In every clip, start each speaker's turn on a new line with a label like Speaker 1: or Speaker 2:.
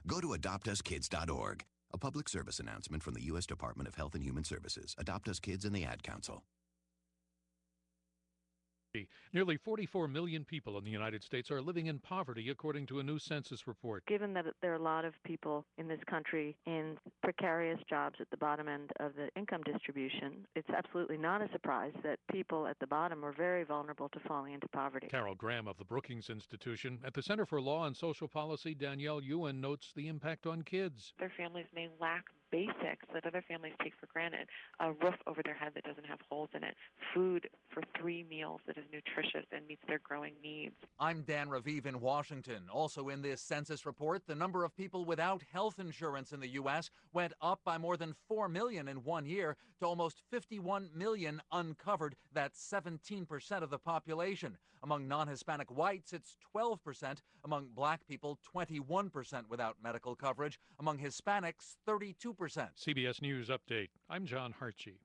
Speaker 1: Go to adoptuskids.org, a public service announcement from the U.S. Department of Health and Human Services, Adopt Us Kids, and the Ad Council.
Speaker 2: Nearly 44 million people in the United States are living in poverty, according to a new census report.
Speaker 3: Given that there are a lot of people in this country in precarious jobs at the bottom end of the income distribution, it's absolutely not a surprise that people at the bottom are very vulnerable to falling into poverty.
Speaker 2: Carol Graham of the Brookings Institution. At the Center for Law and Social Policy, Danielle Ewan notes the impact on kids.
Speaker 4: Their families may lack basics that other families take for granted. A roof over their head that doesn't have holes in it. Food for 3 meals that is nutritious and meets their growing needs.
Speaker 5: I'm Dan Raviv in Washington. Also in this census report, the number of people without health insurance in the U.S. went up by more than 4 million in 1 year to almost 51 million uncovered. That's 17% of the population. Among non-Hispanic whites, it's 12%. Among black people, 21% without medical coverage. Among Hispanics, 32%.
Speaker 2: CBS News Update. I'm John Hartshey.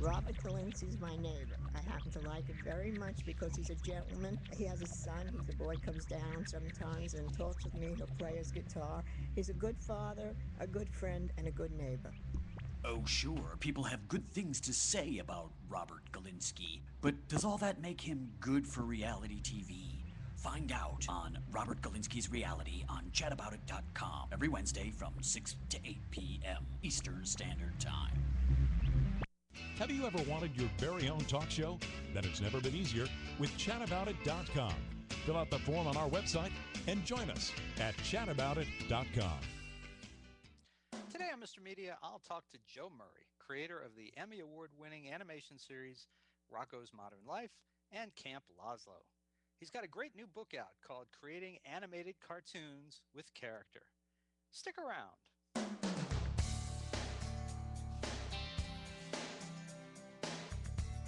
Speaker 6: Robert Kalinsky's my neighbor. I happen to like him very much because he's a gentleman. He has a son. He's a boy, comes down sometimes and talks with me. He'll play his guitar. He's a good father, a good friend, and a good neighbor.
Speaker 7: Oh, sure, people have good things to say about Robert Galinsky, but does all that make him good for reality TV? Find out on Robert Galinsky's Reality on chataboutit.com every Wednesday from 6 to 8 p.m. Eastern Standard Time.
Speaker 8: Have you ever wanted your very own talk show? Then it's never been easier with chataboutit.com. Fill out the form on our website and join us at chataboutit.com.
Speaker 9: Today on Mr. Media, I'll talk to Joe Murray, creator of the Emmy Award-winning animation series Rocco's Modern Life and Camp Lazlo. He's got a great new book out called Creating Animated Cartoons with Character. Stick around.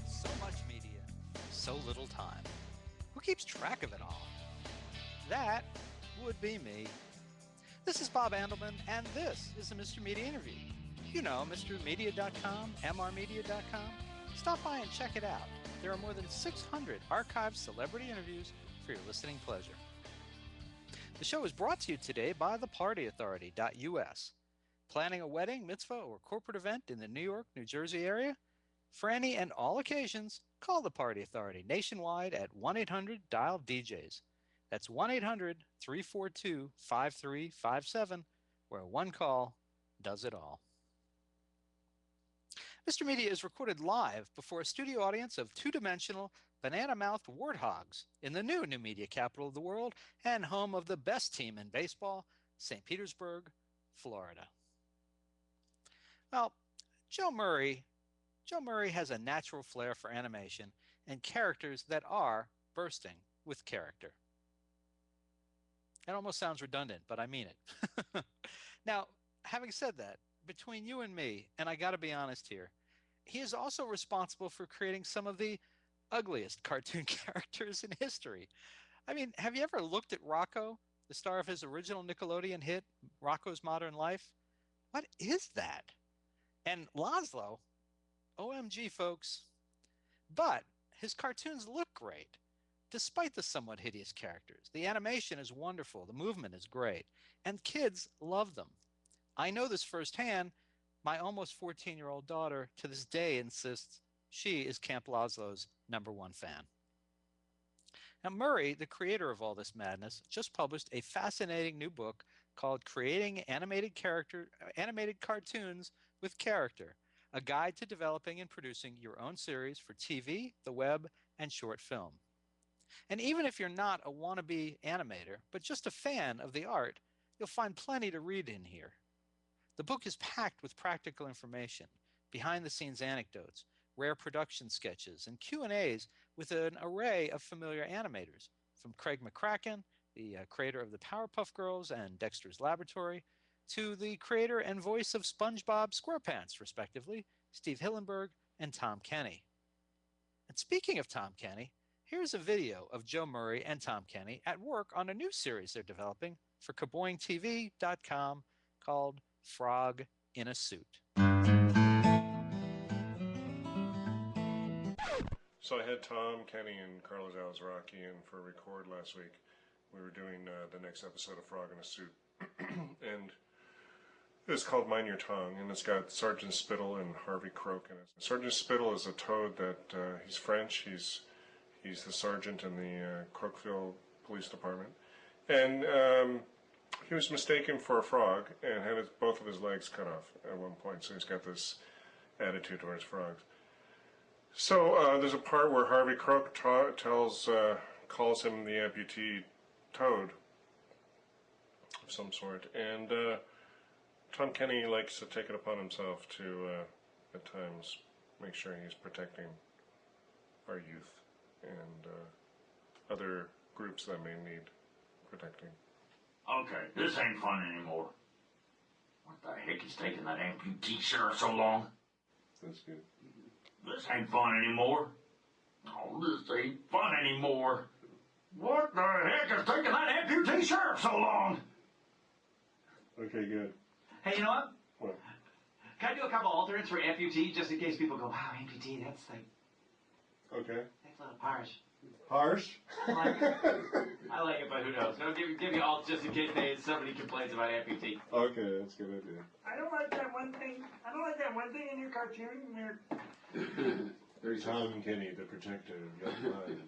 Speaker 9: So much media, so little time. Who keeps track of it all? That would be me. This is Bob Andelman, and this is the Mr. Media interview. You know, MrMedia.com, MRmedia.com. Stop by and check it out. There are more than 600 archived celebrity interviews for your listening pleasure. The show is brought to you today by thepartyauthority.us. Planning a wedding, mitzvah, or corporate event in the New York, New Jersey area? For any and all occasions, call the Party Authority nationwide at 1-800-DIAL-DJs. That's 1-800-342-5357, where one call does it all. Mr. Media is recorded live before a studio audience of two-dimensional, banana-mouthed warthogs in the new media capital of the world and home of the best team in baseball, St. Petersburg, Florida. Well, Joe Murray has a natural flair for animation and characters that are bursting with character. That almost sounds redundant, but I mean it. Now, having said that, between you and me, and I got to be honest here, he is also responsible for creating some of the ugliest cartoon characters in history. I mean, have you ever looked at Rocco, the star of his original Nickelodeon hit, Rocco's Modern Life? What is that? And Lazlo, OMG, folks. But his cartoons look great, despite the somewhat hideous characters. The animation is wonderful, the movement is great, and kids love them. I know this firsthand. My almost 14-year-old daughter to this day insists she is Camp Lazlo's _1 fan. Now, Murray, the creator of all this madness, just published a fascinating new book called Creating Animated Cartoons with Character, a guide to developing and producing your own series for TV, the web, and short film. And even if you're not a wannabe animator, but just a fan of the art, you'll find plenty to read in here. The book is packed with practical information, behind-the-scenes anecdotes, rare production sketches, and Q&As with an array of familiar animators, from Craig McCracken, the creator of the Powerpuff Girls and Dexter's Laboratory, to the creator and voice of SpongeBob Squarepants, respectively, Steve Hillenberg and Tom Kenny. And speaking of Tom Kenny, here's a video of Joe Murray and Tom Kenny at work on a new series they're developing for KaboingTV.com called Frog in a Suit.
Speaker 10: So I had Tom, Kenny, and Carlos Alazraki in for a record last week. we were doing the next episode of Frog in a Suit. And it's called Mind Your Tongue, and it's got Sergeant Spittle and Harvey Croak in it. Sergeant Spittle is a toad that he's French. He's the sergeant in the Croakville Police Department. And he was mistaken for a frog and had both of his legs cut off at one point, so he's got this attitude towards frogs. So there's a part where Harvey Croak calls him the amputee toad of some sort, and Tom Kenny likes to take it upon himself to, at times, make sure he's protecting our youth and other groups that may need protecting.
Speaker 11: Okay, this ain't fun anymore. What the heck is taking that amputee sheriff so long?
Speaker 10: That's good.
Speaker 11: This ain't fun anymore. Oh, this ain't fun anymore. What the heck is taking that amputee sheriff so long?
Speaker 10: Okay, good.
Speaker 12: Hey, you know what?
Speaker 10: What?
Speaker 12: Can I do a couple alternates for amputee, just in case people go, wow, amputee, that's like...
Speaker 10: Okay.
Speaker 12: That's a little harsh.
Speaker 10: Harsh?
Speaker 12: I like it. I like it, but who knows? No, give me alt just in case somebody complains about amputee.
Speaker 10: Okay, that's a good idea.
Speaker 13: I don't like that one thing. I don't like that one thing in your cartoon.
Speaker 10: There's Tom Kenny, the protector of young minds.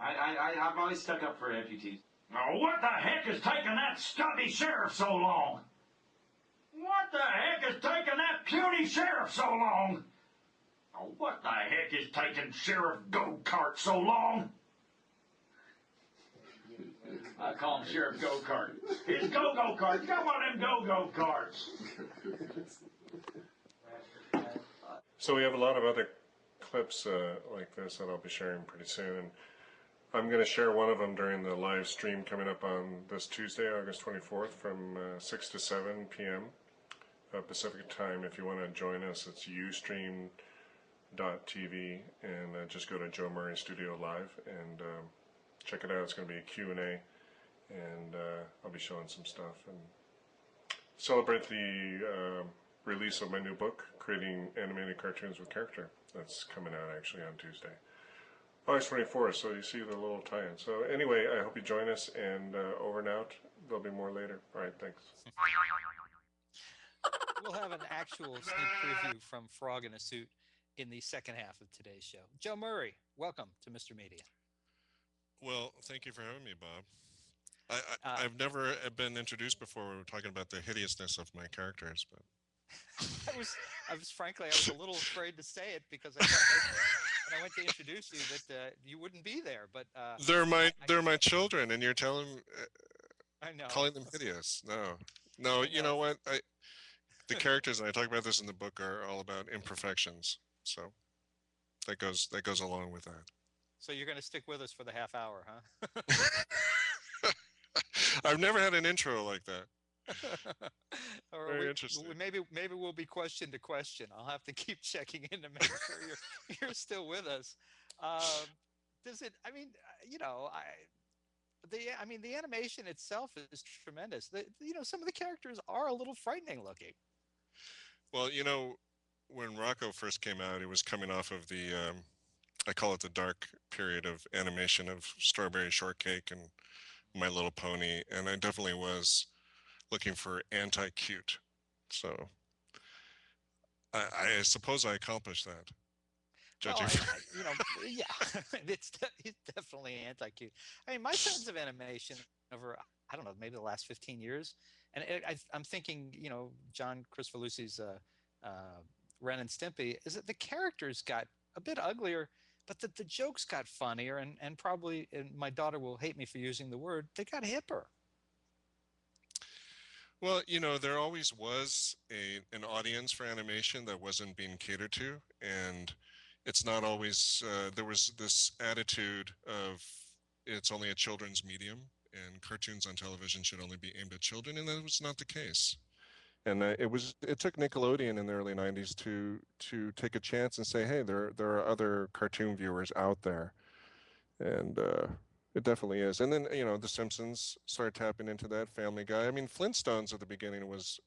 Speaker 12: I've always stuck up for amputees.
Speaker 11: Oh, what the heck is taking that stubby sheriff so long? What the heck is taking that puny sheriff so long? Oh, what the heck is taking Sheriff Go-Kart so long?
Speaker 12: I call him Sheriff Go-Kart.
Speaker 11: It's Go-Go-Kart. You got one of them Go-Go-Karts.
Speaker 10: So we have a lot of other clips like this that I'll be sharing pretty soon. And I'm going to share one of them during the live stream coming up on this Tuesday, August 24th from 6 to 7 p.m. Pacific time. If you want to join us, it's ustream.tv, and just go to Joe Murray Studio Live and check it out. It's going to be a Q&A, and I'll be showing some stuff and celebrate the release of my new book, Creating Animated Cartoons with Character. That's coming out actually on Tuesday, August 24th, so you see the little tie-in. So anyway, I hope you join us, and over and out. There'll be more later. All right, thanks.
Speaker 9: We'll have an actual sneak preview from Frog in a Suit in the second half of today's show. Joe Murray, welcome to Mr. Media.
Speaker 10: Well, thank you for having me, Bob. I've never been introduced before. We were talking about the hideousness of my characters, but
Speaker 9: I was frankly, I was a little afraid to say it because I thought when I went to introduce you that you wouldn't be there. But
Speaker 10: they're my children, and you're telling,
Speaker 9: I know,
Speaker 10: calling them hideous. No, you know what? The characters, and I talk about this in the book, are all about imperfections. So that goes along with that.
Speaker 9: So you're going to stick with us for the half hour, huh?
Speaker 10: I've never had an intro like that.
Speaker 9: Very interesting. Maybe we'll be question to question. I'll have to keep checking in to make sure you're still with us. Does it? I mean, you know, the animation itself is tremendous. Some of the characters are a little frightening looking.
Speaker 10: Well, when Rocco first came out, it was coming off of the, I call it the dark period of animation of Strawberry Shortcake and My Little Pony, and I definitely was looking for anti-cute. So I suppose I accomplished that. Judging
Speaker 9: yeah, it's definitely anti-cute. I mean, my sense of animation over, I don't know, maybe the last 15 years, and I'm thinking, John Kricfalusi's Ren and Stimpy, is that the characters got a bit uglier, but the jokes got funnier, and probably, and my daughter will hate me for using the word, they got hipper.
Speaker 10: Well, there always was an audience for animation that wasn't being catered to, and it's not always, there was this attitude of it's only a children's medium, and cartoons on television should only be aimed at children, and that was not the case. And it took Nickelodeon in the early 90s to take a chance and say, hey, there are other cartoon viewers out there. And it definitely is. And then, The Simpsons started tapping into that, Family Guy. I mean, Flintstones at the beginning was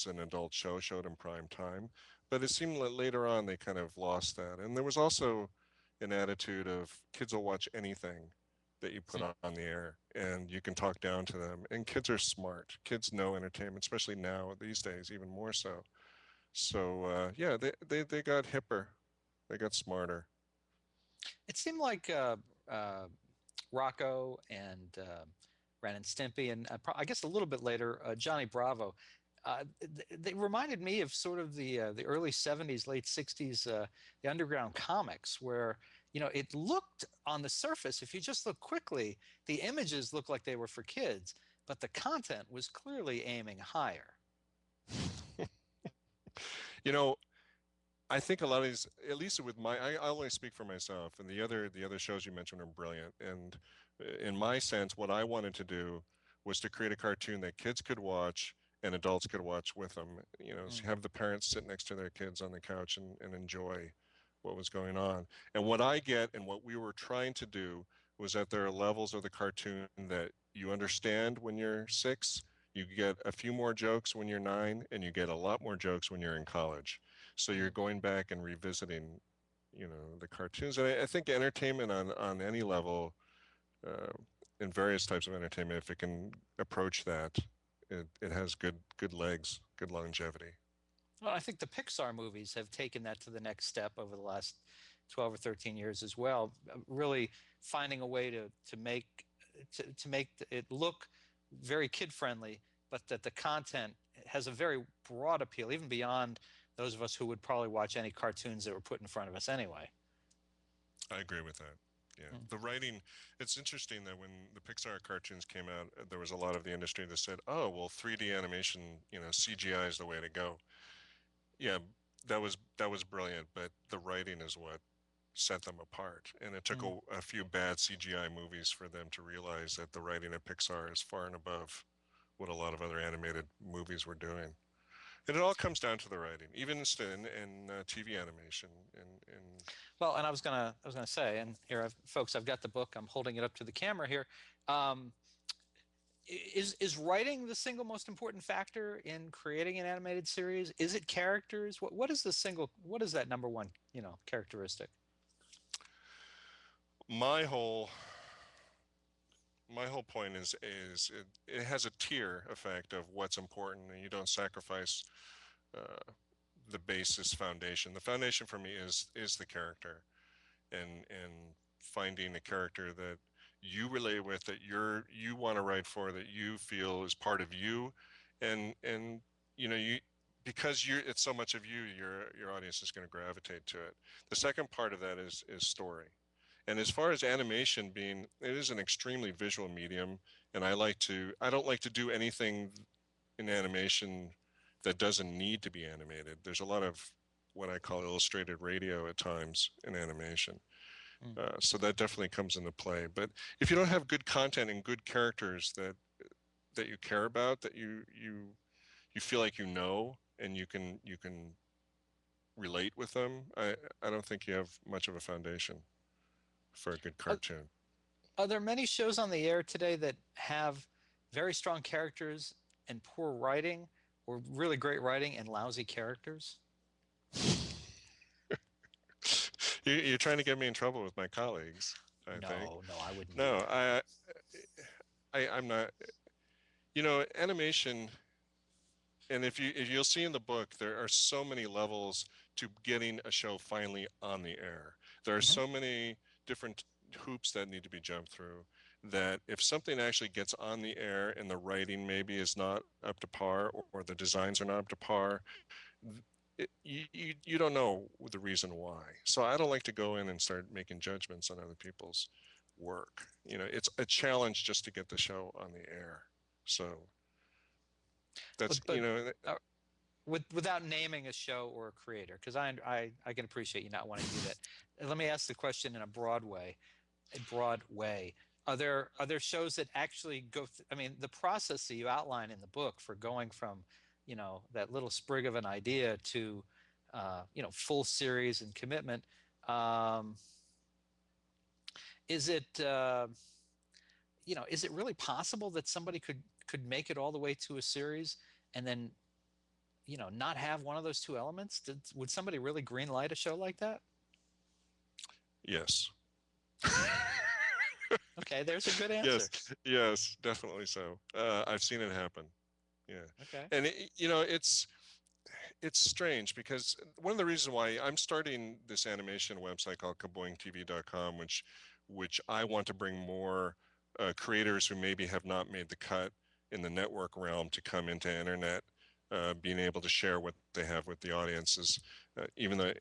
Speaker 10: an adult show, showed in prime time. But it seemed that later on they kind of lost that. And there was also an attitude of kids will watch anything. that you put on the air, and you can talk down to them. And kids are smart. Kids know entertainment, especially now these days, even more so. So yeah, they got hipper, they got smarter.
Speaker 9: It seemed like Rocco and Ren and Stimpy, and I guess a little bit later Johnny Bravo. They reminded me of sort of the early '70s, late '60s, the underground comics, where it looked on the surface, if you just look quickly, the images looked like they were for kids, but the content was clearly aiming higher.
Speaker 10: I think a lot of these, at least with I only speak for myself, and the other shows you mentioned are brilliant. And in my sense, what I wanted to do was to create a cartoon that kids could watch and adults could watch with them. Have the parents sit next to their kids on the couch and enjoy what was going on. And what I get and what we were trying to do was that there are levels of the cartoon that you understand when you're 6, you get a few more jokes when you're 9, and you get a lot more jokes when you're in college. So you're going back and revisiting, the cartoons. And I think entertainment on any level, in various types of entertainment, if it can approach that, it has good legs, good longevity.
Speaker 9: Well, I think the Pixar movies have taken that to the next step over the last 12 or 13 years as well, really finding a way to make it look very kid-friendly, but that the content has a very broad appeal, even beyond those of us who would probably watch any cartoons that were put in front of us anyway.
Speaker 10: I agree with that. Yeah. The writing, it's interesting that when the Pixar cartoons came out, there was a lot of the industry that said, oh, well, 3D animation, CGI is the way to go. Yeah, that was brilliant, but the writing is what set them apart. And it took a few bad CGI movies for them to realize that the writing at Pixar is far and above what a lot of other animated movies were doing. And it all comes down to the writing, even in TV animation.
Speaker 9: Well, and I was gonna say, and here, folks, I've got the book. I'm holding it up to the camera here. Is writing the single most important factor in creating an animated series? Is it characters? What is that number one, characteristic?
Speaker 10: My whole point is it has a tier effect of what's important, and you don't sacrifice the basis foundation. The foundation for me is the character, and finding a character that you relate with, that you want to write for, that you feel is part of you, and because it's so much of you, your audience is going to gravitate to it. The second part of that is story. And as far as animation being, it is an extremely visual medium, and I don't like to do anything in animation that doesn't need to be animated. There's a lot of what I call illustrated radio at times in animation. So that definitely comes into play. But if you don't have good content and good characters that you care about, that you feel like and you can relate with them, I don't think you have much of a foundation for a good cartoon.
Speaker 9: Are there many shows on the air today that have very strong characters and poor writing, or really great writing and lousy characters?
Speaker 10: You're trying to get me in trouble with my colleagues, I think.
Speaker 9: No, I wouldn't.
Speaker 10: No, I'm not. Animation, and if you'll see in the book, there are so many levels to getting a show finally on the air. There are so many different hoops that need to be jumped through, that if something actually gets on the air and the writing maybe is not up to par, or the designs are not up to par, you don't know the reason why. So I don't like to go in and start making judgments on other people's work. It's a challenge just to get the show on the air. So that's,
Speaker 9: without naming a show or a creator, because I can appreciate you not wanting to do that. Let me ask the question in a broad way. Are there shows that actually go the process that you outline in the book for going from that little sprig of an idea to full series and commitment, is it really possible that somebody could make it all the way to a series and then not have one of those two elements? Would somebody really green light a show like that?
Speaker 10: Yes.
Speaker 9: Okay, there's a good answer.
Speaker 10: Yes, definitely so. I've seen it happen. Yeah.
Speaker 9: Okay.
Speaker 10: And it's strange because one of the reasons why I'm starting this animation website called kaboingtv.com, which I want to bring more creators who maybe have not made the cut in the network realm to come into internet, being able to share what they have with the audiences, even though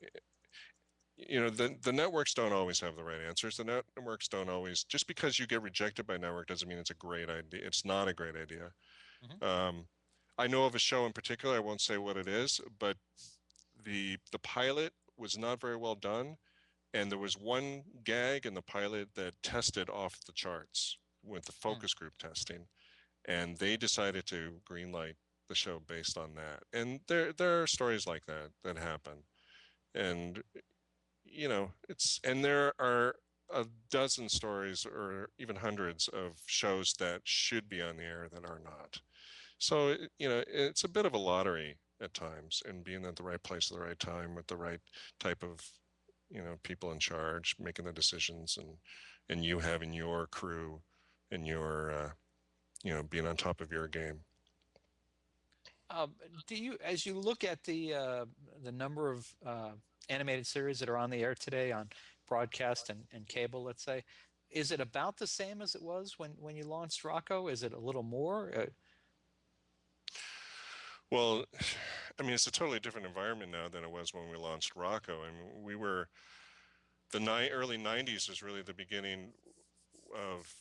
Speaker 10: the networks don't always have the right answers. The networks don't always, just because you get rejected by network doesn't mean it's a great idea. It's not a great idea. I know of a show in particular, I won't say what it is, but the pilot was not very well done, and there was one gag in the pilot that tested off the charts with the focus group testing, and they decided to greenlight the show based on that. And there are stories like that happen. And and there are a dozen stories or even hundreds of shows that should be on the air that are not. So, it's a bit of a lottery at times, and being at the right place at the right time with the right type of, people in charge making the decisions, and you having your crew and your, being on top of your game.
Speaker 9: Do you, as you look at the number of animated series that are on the air today on broadcast and cable, let's say, is it about the same as it was when you launched Rocco? Is it a little more?
Speaker 10: Well, I mean, it's a totally different environment now than it was when we launched Rocco. I mean, the early 90s was really the beginning of,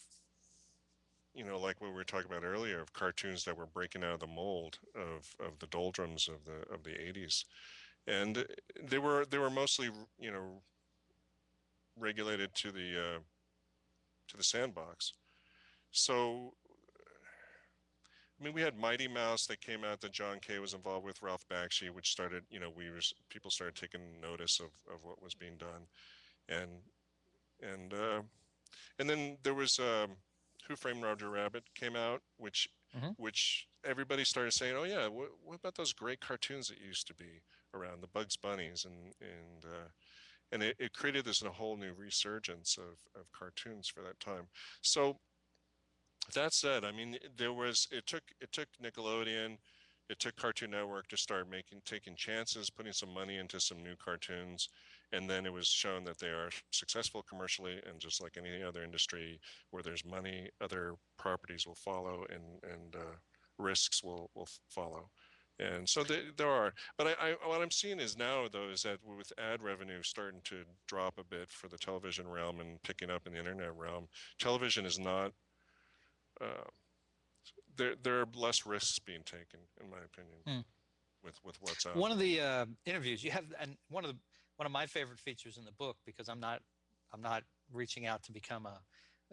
Speaker 10: like what we were talking about earlier, of cartoons that were breaking out of the mold of the doldrums of the 80s. And they were mostly, regulated to the sandbox. So, I mean, we had Mighty Mouse that came out that John Kay was involved with, Ralph Bakshi, which started, people started taking notice of what was being done. And then there was Who Framed Roger Rabbit came out, which everybody started saying, oh yeah, what about those great cartoons that used to be around, the Bugs Bunnies, and it created this whole new resurgence of cartoons for that time. So that said, I mean, it took Nickelodeon, it took Cartoon Network to start taking chances, putting some money into some new cartoons, and then it was shown that they are successful commercially, and just like any other industry where there's money, other properties will follow, and risks will follow. And so there are, but what I'm seeing is now, though, is that with ad revenue starting to drop a bit for the television realm and picking up in the internet realm, television is not. There are less risks being taken, in my opinion, with what's out.
Speaker 9: One of the interviews you have, and one of my favorite features in the book, because I'm not reaching out to become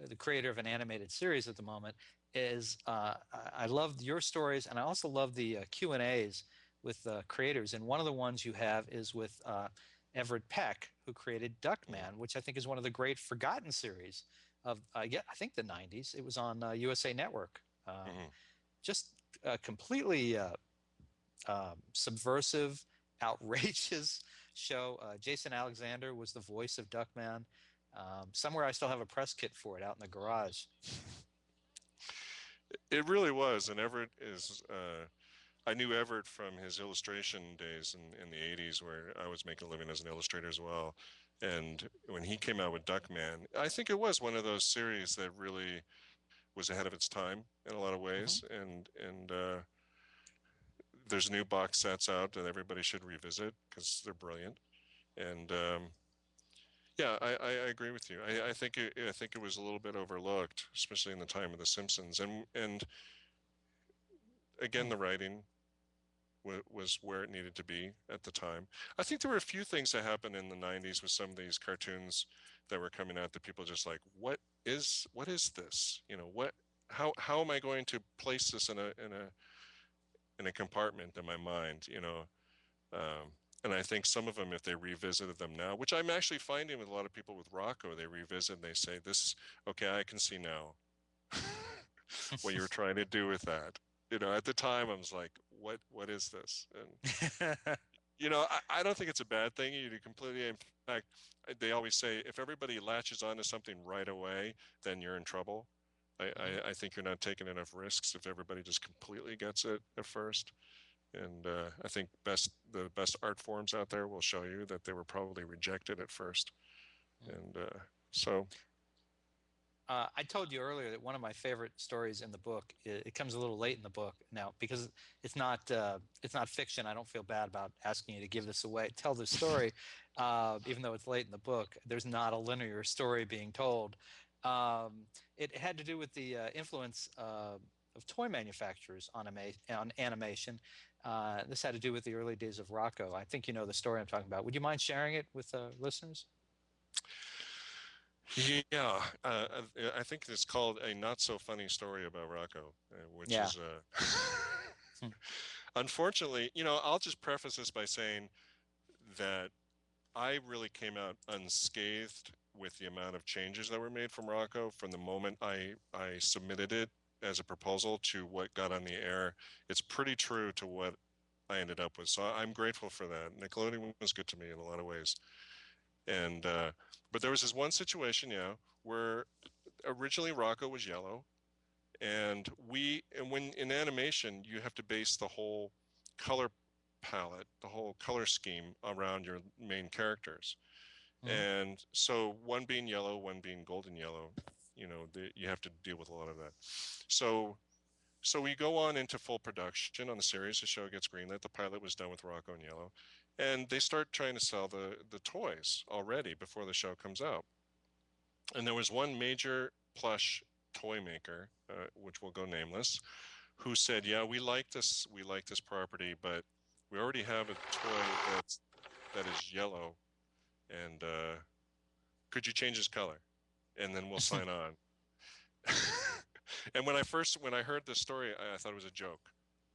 Speaker 9: the creator of an animated series at the moment, is I love your stories, and I also love the Q&As with creators. And one of the ones you have is with Everett Peck, who created Duckman, which I think is one of the great forgotten series of I think the 90s. It was on USA Network. Just completely subversive, outrageous show. Jason Alexander was the voice of Duckman. Somewhere I still have a press kit for it out in the garage.
Speaker 10: It really was, and Everett is. I knew Everett from his illustration days in the 80s, where I was making a living as an illustrator as well. And when he came out with Duckman, I think it was one of those series that really was ahead of its time in a lot of ways. And there's new box sets out that everybody should revisit because they're brilliant. And yeah, I agree with you. I think it was a little bit overlooked, especially in the time of The Simpsons. And again, the writing was where it needed to be at the time. I think there were a few things that happened in the 90s with some of these cartoons that were coming out that people just like, what is this? How am I going to place this in a compartment in my mind? And I think some of them, if they revisited them now, which I'm actually finding with a lot of people with Rocco, they revisit and they say, okay, I can see now what you were trying to do with that. At the time I was like, what is this? And You know, I don't think it's a bad thing. You completely, in fact, they always say if everybody latches onto something right away, then you're in trouble. I think you're not taking enough risks if everybody just completely gets it at first. And I think the best art forms out there will show you that they were probably rejected at first. And so
Speaker 9: I told you earlier that one of my favorite stories in the book, it comes a little late in the book now because it's not fiction. I don't feel bad about asking you to give this away. Tell the story, even though it's late in the book. There's not a linear story being told. It had to do with the influence of toy manufacturers on animation. This had to do with the early days of Rocco. I think you know the story I'm talking about. Would you mind sharing it with listeners?
Speaker 10: yeah, I think it's called A Not So Funny Story About Rocco, which is unfortunately, you know, I'll just preface this by saying that I really came out unscathed with the amount of changes that were made from Rocco from the moment I submitted it as a proposal to what got on the air. It's pretty true to what I ended up with. So I'm grateful for that. Nickelodeon was good to me in a lot of ways. And but there was this one situation, where originally Rocco was yellow, and when in animation you have to base the whole color palette, the whole color scheme around your main characters. And so one being yellow, one being golden yellow, you have to deal with a lot of that. So we go on into full production on the series. The show gets greenlit. The pilot was done with Rocco and yellow, and they start trying to sell the toys already before the show comes out. And there was one major plush toy maker, which will go nameless, who said, "Yeah, we like this property, but we already have a toy that is yellow, and could you change his color, and then we'll sign on." And when I heard this story, I thought it was a joke.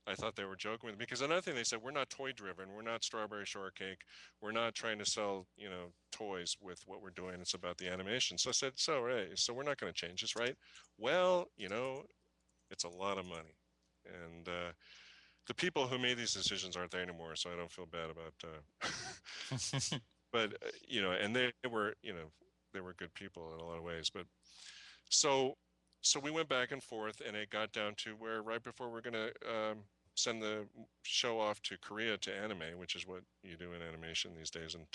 Speaker 10: I thought they were joking with me, because another thing they said, we're not toy driven, we're not Strawberry Shortcake, we're not trying to sell toys with what we're doing. It's about the animation. So I said, so we're not going to change this, right? Well, it's a lot of money, and the people who made these decisions aren't there anymore, so I don't feel bad about. But and they were good people in a lot of ways. But so we went back and forth, and it got down to where right before we're going to send the show off to Korea to anime, which is what you do in animation these days in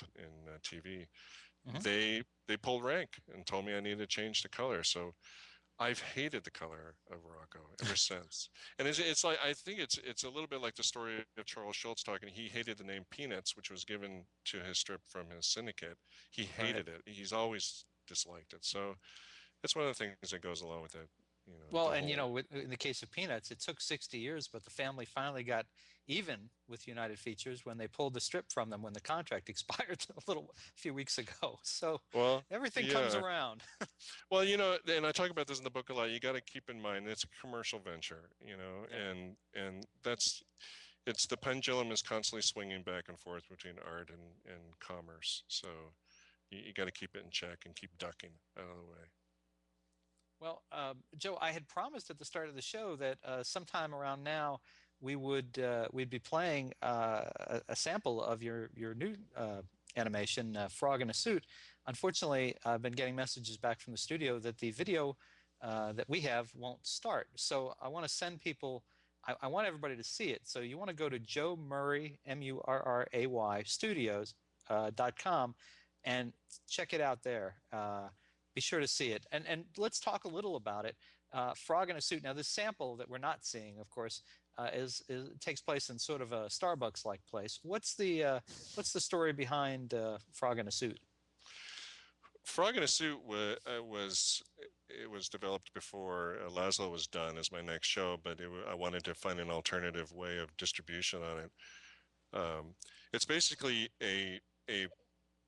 Speaker 10: TV. They pulled rank and told me I needed to change the color. So I've hated the color of Rocco ever since. And it's like, I think it's a little bit like the story of Charles Schultz talking. He hated the name Peanuts, which was given to his strip from his syndicate. He hated it. He's always disliked it. So it's one of the things that goes along with it.
Speaker 9: Well, and in the case of Peanuts, it took 60 years, but the family finally got even with United Features when they pulled the strip from them when the contract expired a few weeks ago. So everything comes around.
Speaker 10: Well, and I talk about this in the book a lot. You got to keep in mind it's a commercial venture, and it's the pendulum is constantly swinging back and forth between art and commerce. So you got to keep it in check and keep ducking out of the way.
Speaker 9: Well, Joe, I had promised at the start of the show that sometime around now we'd be playing a sample of your new animation, Frog in a Suit. Unfortunately, I've been getting messages back from the studio that the video that we have won't start. So I want to send people. I want everybody to see it. So you want to go to Joe Murray, Murray Studios.com and check it out there. Be sure to see it. And let's talk a little about it. Frog in a Suit. Now, this sample that we're not seeing, of course, takes place in sort of a Starbucks-like place. What's the story behind Frog in a Suit?
Speaker 10: Frog in a Suit was developed before Lazlo was done as my next show, but I wanted to find an alternative way of distribution on it. It's basically a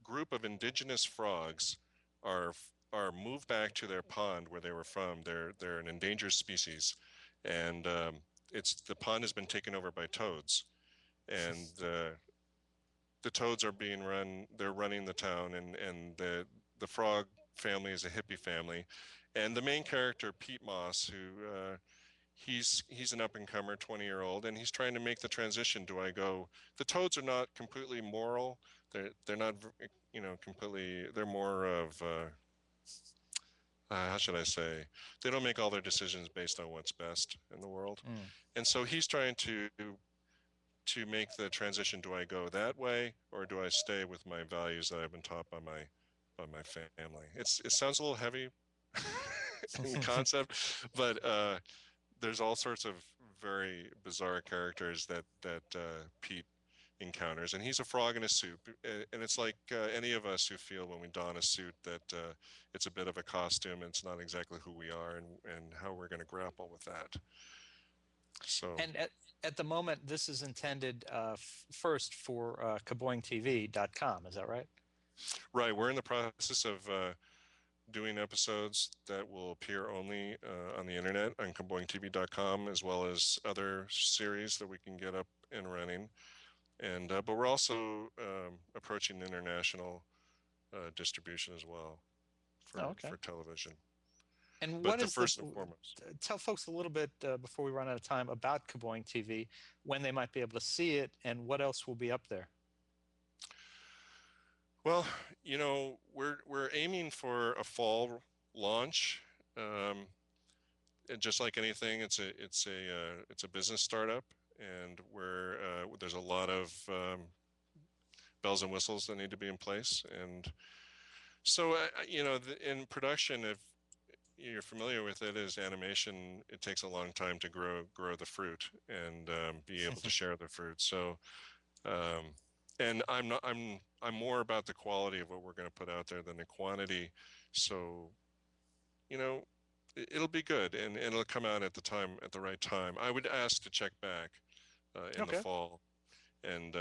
Speaker 10: group of indigenous frogs are moved back to their pond where they were from. They're an endangered species, and the pond has been taken over by toads, and the toads are being run. They're running the town, and the frog family is a hippie family, and the main character Pete Moss, who he's an up-and-comer 20-year-old, and he's trying to make the transition. Do I go? The Toads are not completely moral. They're not, you know, completely. They're more of how should I say? They don't make all their decisions based on what's best in the world, and so he's trying to make the transition. Do I go that way, or do I stay with my values that I've been taught by my family? It sounds a little heavy in concept, but there's all sorts of very bizarre characters that Pete encounters, and he's a frog in a suit, and it's like any of us who feel when we don a suit that it's a bit of a costume, and it's not exactly who we are, and how we're going to grapple with that. So,
Speaker 9: and at the moment, this is intended first for KaboingTV.com, is that right?
Speaker 10: Right, we're in the process of doing episodes that will appear only on the internet on KaboingTV.com, as well as other series that we can get up and running. And but we're also approaching international distribution as well for television.
Speaker 9: And
Speaker 10: but
Speaker 9: what is
Speaker 10: first and foremost?
Speaker 9: Tell folks a little bit before we run out of time about Kaboing TV, when they might be able to see it, and what else will be up there.
Speaker 10: Well, you know, we're aiming for a fall launch. And just like anything, it's a business startup, and there's a lot of bells and whistles that need to be in place. And so, you know, in production, if you're familiar with it, as animation, it takes a long time to grow the fruit and be able to share the fruit. So, and I'm more about the quality of what we're going to put out there than the quantity. So, you know, it'll be good, and it'll come out at the right time. I would ask to check back in the fall, and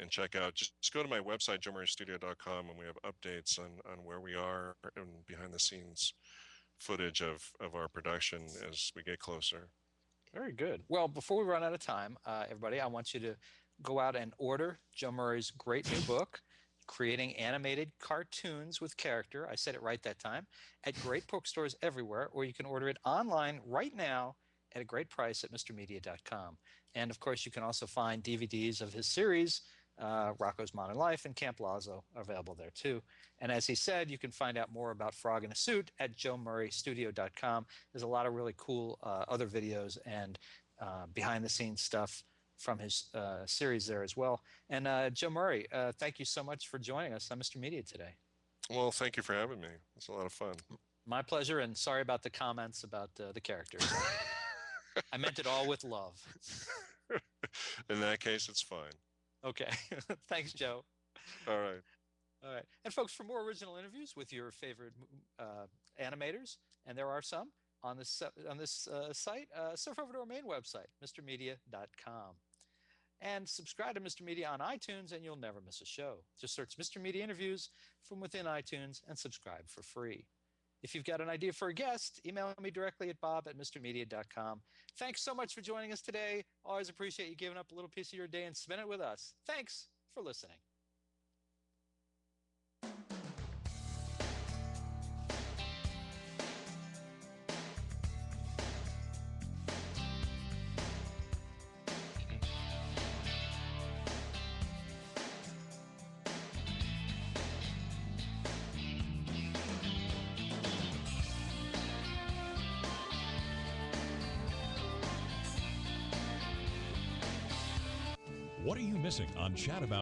Speaker 10: check out. Just go to my website, joemurraystudio.com, and we have updates on where we are and behind the scenes footage of our production as we get closer.
Speaker 9: Very good. Well, before we run out of time, everybody, I want you to go out and order Joe Murray's great new book, Creating Animated Cartoons with Character. I said it right that time. At great bookstores everywhere, or you can order it online right now at a great price at MrMedia.com. And of course, you can also find DVDs of his series, Rocco's Modern Life and Camp Lazlo, are available there too. And as he said, you can find out more about Frog in a Suit at joemurraystudio.com. There's a lot of really cool other videos and behind the scenes stuff from his series there as well. And Joe Murray, thank you so much for joining us on Mr. Media today.
Speaker 10: Well, thank you for having me. It's a lot of fun.
Speaker 9: My pleasure, and sorry about the comments about the characters. I meant it all with love.
Speaker 10: In that case, it's fine.
Speaker 9: Okay. Thanks, Joe.
Speaker 10: All right.
Speaker 9: All right. And folks, for more original interviews with your favorite animators, and there are some on this site, surf over to our main website, MrMedia.com. And subscribe to Mr. Media on iTunes, and you'll never miss a show. Just search Mr. Media Interviews from within iTunes and subscribe for free. If you've got an idea for a guest, email me directly at bob@mrmedia.com. Thanks so much for joining us today. Always appreciate you giving up a little piece of your day and spend it with us. Thanks for listening.
Speaker 8: What are you missing on Chat About